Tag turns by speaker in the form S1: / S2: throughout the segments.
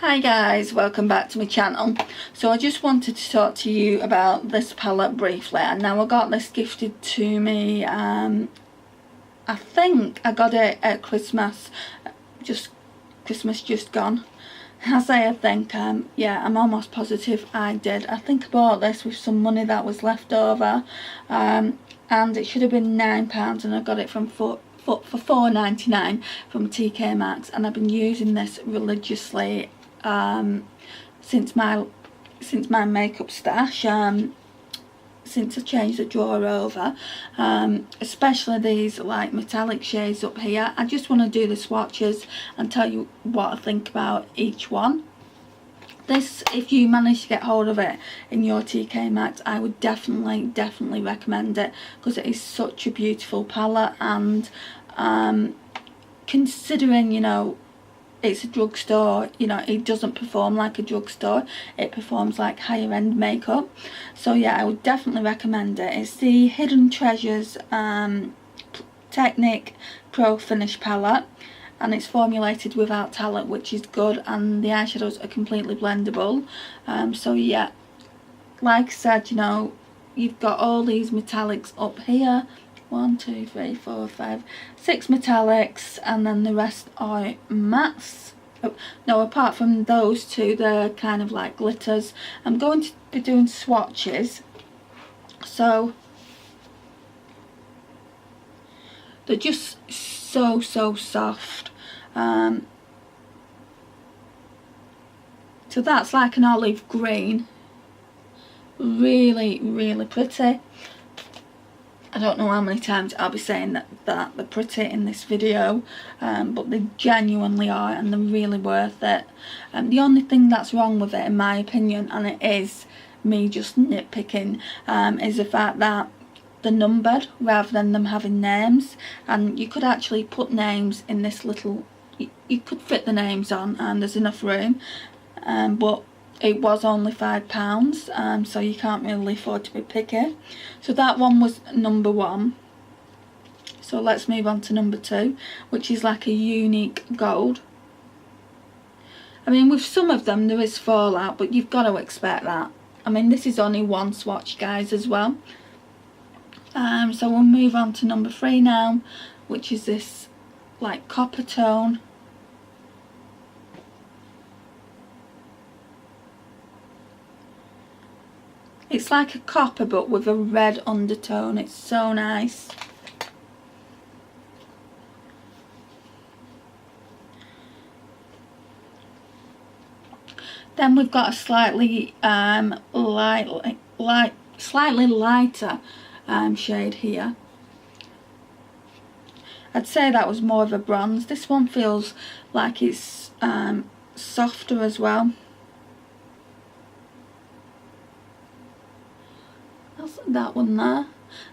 S1: Hi guys, welcome back to my channel. So I just wanted to talk to you about this palette briefly. And now I got this gifted to me, I think I got it at Christmas just gone. I say I think, yeah, I'm almost positive I did. I think I bought this with some money that was left over, and it should have been £9 and I got it for £4.99 from TK Maxx, and I've been using this religiously since my makeup stash, since I changed the drawer over, especially these like metallic shades up here. I just want to do the swatches and tell you what I think about each one. This, if you manage to get hold of it in your TK Maxx, I would definitely recommend it, because it is such a beautiful palette. And considering, you know, it's a drugstore, you know, it doesn't perform like a drugstore, it performs like higher end makeup. So yeah, I would definitely recommend it. It's the Hidden Treasures Technic Pro Finish palette, and it's formulated without talent, which is good, and the eyeshadows are completely blendable. So yeah, like I said, you know, you've got all these metallics up here. 1, 2, 3, 4, 5, 6 metallics, and then the rest are mattes. Oh, no, apart from those two, they're kind of like glitters. I'm going to be doing swatches, so they're just so soft. So that's like an olive green, really pretty. I don't know how many times I'll be saying that they're pretty in this video, but they genuinely are, and they're really worth it. The only thing that's wrong with it, in my opinion, and it is me just nitpicking, is the fact that they're numbered rather than them having names. And you could actually put names in this little, you could fit the names on, and there's enough room, but it was only £5, so you can't really afford to be picky. So that one was number 1. So let's move on to number 2, which is like a unique gold. I mean, with some of them there is fallout, but you've got to expect that. I mean, this is only one swatch, guys, as well. So we'll move on to number 3 now, which is this like copper tone. It's like a copper but with a red undertone. It's so nice. Then we've got a slightly slightly lighter shade here. I'd say that was more of a bronze. This one feels like it's softer as well. That one there,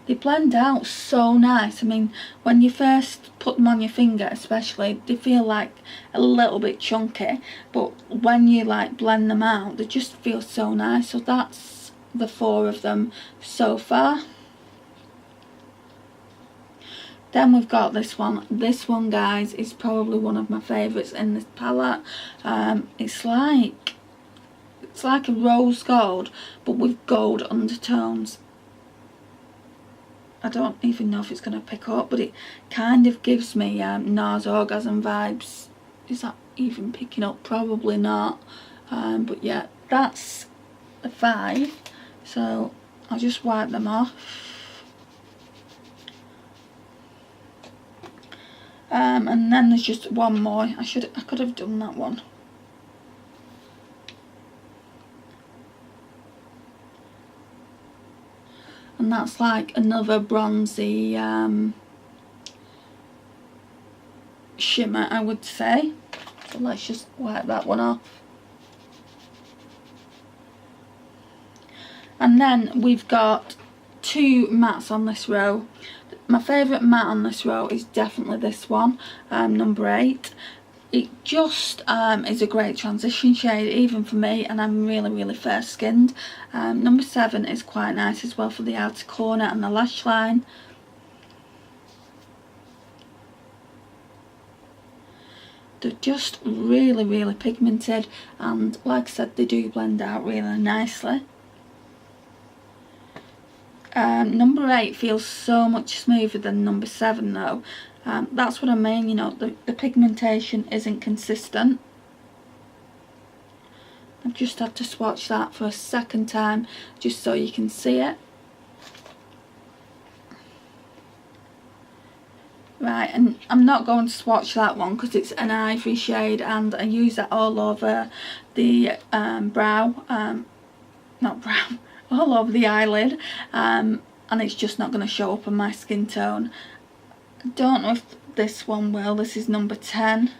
S1: they blend out so nice. I mean, when you first put them on your finger especially, they feel like a little bit chunky, but when you like blend them out, they just feel so nice. So that's the 4 of them so far. Then we've got this one. This one, guys, is probably one of my favourites in this palette. It's like a rose gold but with gold undertones. I don't even know if it's going to pick up, but it kind of gives me NARS Orgasm vibes. Is that even picking up? Probably not. But yeah, that's the 5. So I'll just wipe them off. And then there's just one more. I could have done that one. And that's like another bronzy shimmer, I would say. So let's just wipe that one off. And then we've got 2 mattes on this row. My favourite matte on this row is definitely this one, number 8. It just is a great transition shade, even for me, and I'm really fair skinned. Number 7 is quite nice as well for the outer corner and the lash line. they're just really, really pigmented, and like I said, they do blend out really nicely. Number 8 feels so much smoother than number 7 though. That's what I mean, you know, the pigmentation isn't consistent. I've just had to swatch that for a second time just so you can see it. Right, and I'm not going to swatch that one because it's an ivory shade, and I use that all over the all over the eyelid, and it's just not going to show up on my skin tone. I don't know if this one will. This is number 10.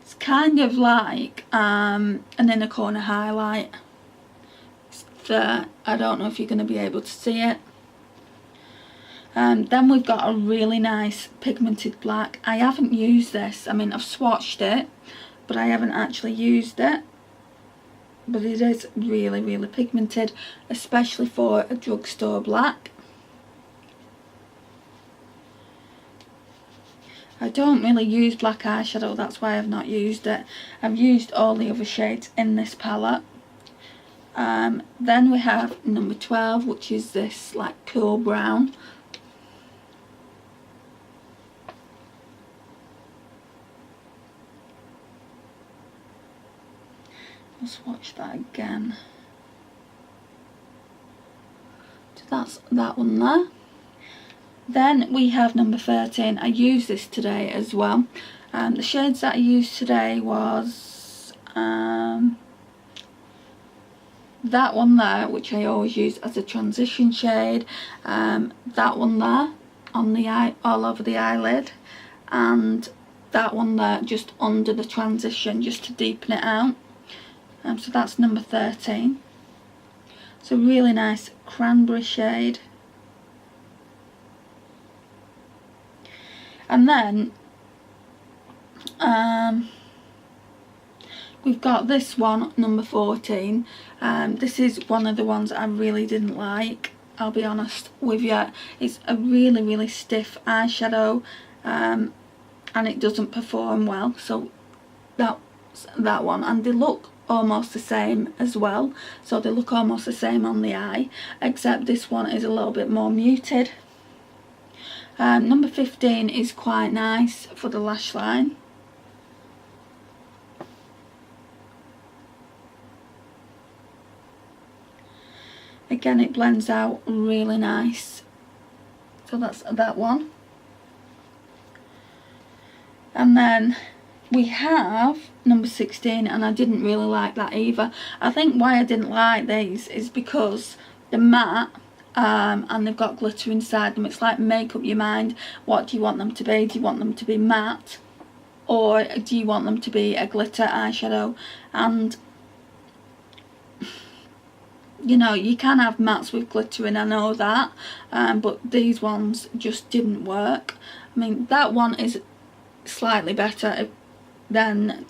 S1: It's kind of like an inner corner highlight. There, I don't know if you're going to be able to see it. Then we've got a really nice pigmented black. I haven't used this. I mean, I've swatched it, but I haven't actually used it. But it is really, really pigmented, especially for a drugstore black. I don't really use black eyeshadow, that's why I've not used it. I've used all the other shades in this palette. Then we have number 12, which is this like cool brown. I'll swatch that again. So that's that one there. Then we have number 13. I used this today as well. The shades that I used today was that one there, which I always use as a transition shade, that one there on the eye, all over the eyelid, and that one there just under the transition, just to deepen it out. So that's number 13. It's a really nice cranberry shade. And then we've got this one, number 14. This is one of the ones I really didn't like, I'll be honest with you. It's a really, really stiff eyeshadow, and it doesn't perform well. So that's that one. And they look almost the same as well. So they look almost the same on the eye, except this one is a little bit more muted. Number 15 is quite nice for the lash line. Again, it blends out really nice. So that's that one. And then we have number 16, and I didn't really like that either. I think why I didn't like these is because they're matte, and they've got glitter inside them. It's like make up your mind. What do you want them to be? Do you want them to be matte, or do you want them to be a glitter eyeshadow? And you know, you can have mattes with glitter in, I know that, but these ones just didn't work. I mean, that one is slightly better than,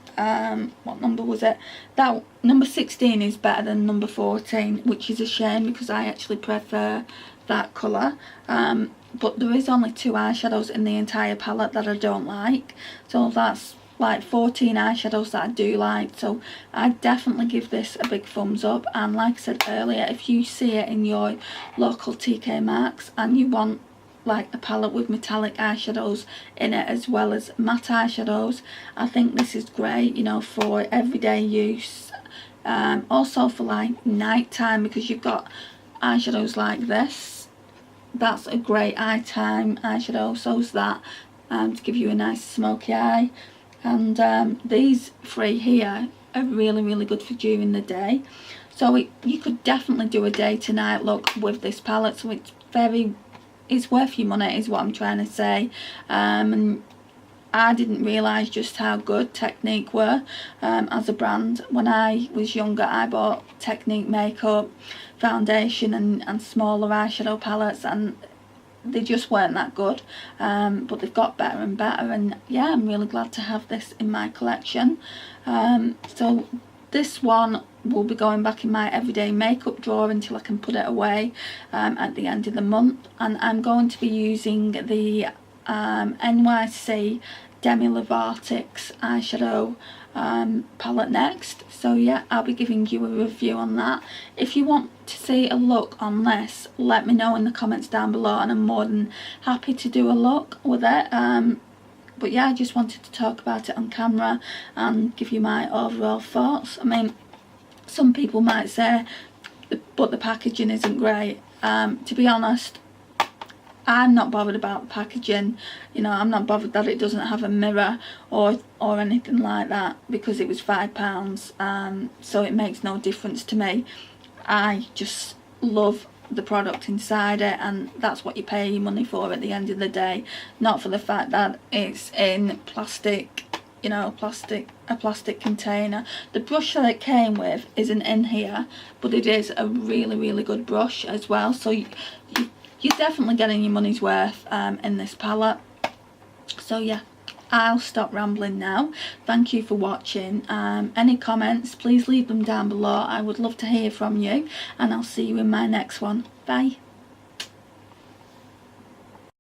S1: what number was it? That number 16 is better than number 14, which is a shame because I actually prefer that colour. But there is only 2 eyeshadows in the entire palette that I don't like, so that's like 14 eyeshadows that I do like. So I definitely give this a big thumbs up. And like I said earlier, if you see it in your local TK Maxx and you want like a palette with metallic eyeshadows in it as well as matte eyeshadows, I think this is great, you know, for everyday use. Also for like night time, because you've got eyeshadows like this. That's a great eye time eyeshadow, so's that, to give you a nice smoky eye. And these 3 here are really, really good for during the day. So you could definitely do a day to night look with this palette. So it's worth your money is what I'm trying to say. And I didn't realise just how good Technic were as a brand. When I was younger, I bought Technic makeup, foundation and smaller eyeshadow palettes, and they just weren't that good, but they've got better and better, and yeah, I'm really glad to have this in my collection. So this one will be going back in my everyday makeup drawer until I can put it away at the end of the month. And I'm going to be using the NYC Demi Lovatix eyeshadow palette next. So yeah, I'll be giving you a review on that. If you want to see a look on this, let me know in the comments down below, and I'm more than happy to do a look with it. But yeah, I just wanted to talk about it on camera and give you my overall thoughts. I mean, some people might say, but the packaging isn't great. To be honest, I'm not bothered about the packaging. You know, I'm not bothered that it doesn't have a mirror or anything like that, because it was £5, so it makes no difference to me. I just love the product inside it, and that's what you pay your money for at the end of the day, not for the fact that it's in plastic, you know, a plastic container. The brush that it came with isn't in here, but it is a really good brush as well, so you're definitely getting your money's worth in this palette. So yeah, I'll stop rambling now. Thank you for watching. Any comments, please leave them down below. I would love to hear from you, and I'll see you in my next one. Bye.